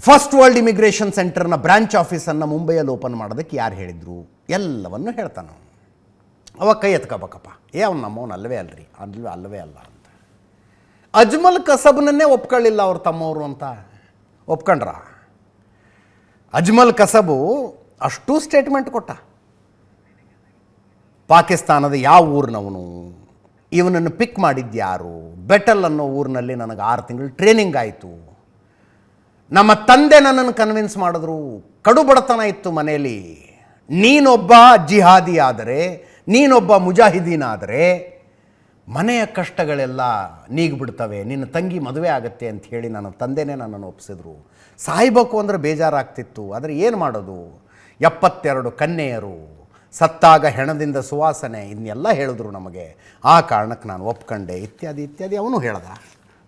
First world immigration ಸೆಂಟರ್ನ branch ಆಫೀಸನ್ನು ಮುಂಬೈಯಲ್ಲಿ open ಮಾಡೋದಕ್ಕೆ ಯಾರು ಹೇಳಿದರು ಎಲ್ಲವನ್ನು ಹೇಳ್ತಾನೆ. ಅವಾಗ ಕೈ ಎತ್ಕೋಬೇಕಪ್ಪ, ಅವ್ನು ನಮ್ಮವನು ಅಲ್ಲವೇ ಅಲ್ರಿ, ಅಲ್ಲವೇ ಅಲ್ಲ ಅಂತ. ಅಜ್ಮಲ್ ಕಸಬ್ನನ್ನೇ ಒಪ್ಕೊಳ್ಳಿಲ್ಲ ಅವ್ರ ತಮ್ಮವರು ಅಂತ ಒಪ್ಕೊಂಡ್ರ. ಅಜ್ಮಲ್ ಕಸಬು ಅಷ್ಟೂ ಸ್ಟೇಟ್ಮೆಂಟ್ ಕೊಟ್ಟ. ಪಾಕಿಸ್ತಾನದ ಯಾವ ಊರಿನವನು, ಇವನನ್ನು ಪಿಕ್ ಮಾಡಿದ್ಯಾರು, ಬೆಟಲ್ ಅನ್ನೋ ಊರಿನಲ್ಲಿ ನನಗೆ 6 ತಿಂಗಳು ಟ್ರೈನಿಂಗ್ ಆಯಿತು, ನಮ್ಮ ತಂದೆ ನನ್ನನ್ನು ಕನ್ವಿನ್ಸ್ ಮಾಡಿದ್ರು, ಕಡು ಬಡತನ ಇತ್ತು ಮನೆಯಲ್ಲಿ, ನೀನೊಬ್ಬ ಜಿಹಾದಿ ಆದರೆ, ನೀನೊಬ್ಬ ಮುಜಾಹಿದೀನ್ ಆದರೆ ಮನೆಯ ಕಷ್ಟಗಳೆಲ್ಲ ನೀಗಿಬಿಡ್ತವೆ, ನಿನ್ನ ತಂಗಿ ಮದುವೆ ಆಗುತ್ತೆ ಅಂತ ಹೇಳಿ ನನ್ನ ತಂದೆನೇ ನನ್ನನ್ನು ಒಪ್ಪಿಸಿದ್ರು. ಸಾಯ್ಬೇಕು ಅಂದರೆ ಬೇಜಾರಾಗ್ತಿತ್ತು, ಆದರೆ ಏನು ಮಾಡೋದು, 72 ಕನ್ಯೆಯರು, ಸತ್ತಾಗ ಹೆಣದಿಂದ ಸುವಾಸನೆ, ಇದನ್ನೆಲ್ಲ ಹೇಳಿದ್ರು ನಮಗೆ. ಆ ಕಾರಣಕ್ಕೆ ನಾನು ಒಪ್ಕೊಂಡೆ ಇತ್ಯಾದಿ ಇತ್ಯಾದಿ ಅವನು ಹೇಳ್ದ.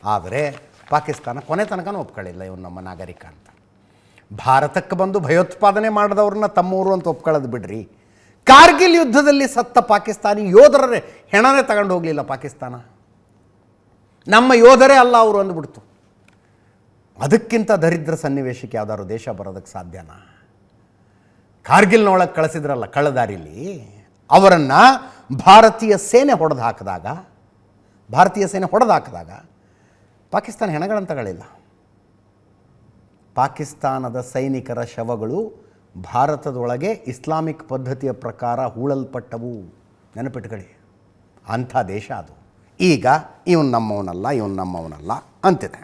ಆದರೆ ಪಾಕಿಸ್ತಾನ ಕೊನೆ ತನಕನೂ ಒಪ್ಕೊಳ್ಳಿಲ್ಲ ಇವನು ನಮ್ಮ ನಾಗರಿಕ ಅಂತ. ಭಾರತಕ್ಕೆ ಬಂದು ಭಯೋತ್ಪಾದನೆ ಮಾಡಿದವ್ರನ್ನ ತಮ್ಮೂರು ಅಂತ ಒಪ್ಕೊಳ್ಳೋದು ಬಿಡ್ರಿ, ಕಾರ್ಗಿಲ್ ಯುದ್ಧದಲ್ಲಿ ಸತ್ತ ಪಾಕಿಸ್ತಾನಿ ಯೋಧರ ಹೆಣನೇ ತಗೊಂಡು ಹೋಗಲಿಲ್ಲ ಪಾಕಿಸ್ತಾನ. ನಮ್ಮ ಯೋಧರೇ ಅಲ್ಲ ಅವರು ಅಂದ್ಬಿಡ್ತು. ಅದಕ್ಕಿಂತ ದರಿದ್ರ ಸನ್ನಿವೇಶಕ್ಕೆ ಯಾವ್ದಾದ್ರು ದೇಶ ಬರೋದಕ್ಕೆ ಸಾಧ್ಯನಾ? ಕಾರ್ಗಿಲ್ನೊಳಗೆ ಕಳಿಸಿದ್ರಲ್ಲ ಕಳ್ಳದಾರಿಲಿ, ಅವರನ್ನು ಭಾರತೀಯ ಸೇನೆ ಹೊಡೆದು ಹಾಕಿದಾಗ ಪಾಕಿಸ್ತಾನ ಹೆಣಗಳನ್ನು ತಗೊಳ್ಳಿಲ್ಲ. ಪಾಕಿಸ್ತಾನದ ಸೈನಿಕರ ಶವಗಳು ಭಾರತದೊಳಗೆ ಇಸ್ಲಾಮಿಕ್ ಪದ್ಧತಿಯ ಪ್ರಕಾರ ಹೂಳಲ್ಪಟ್ಟವು. ನೆನಪಿಟ್ಕೊಳ್ಳಿ, ಅಂಥ ದೇಶ ಅದು. ಈಗ ಇವನು ನಮ್ಮವನಲ್ಲ ಅಂತಿದೆ.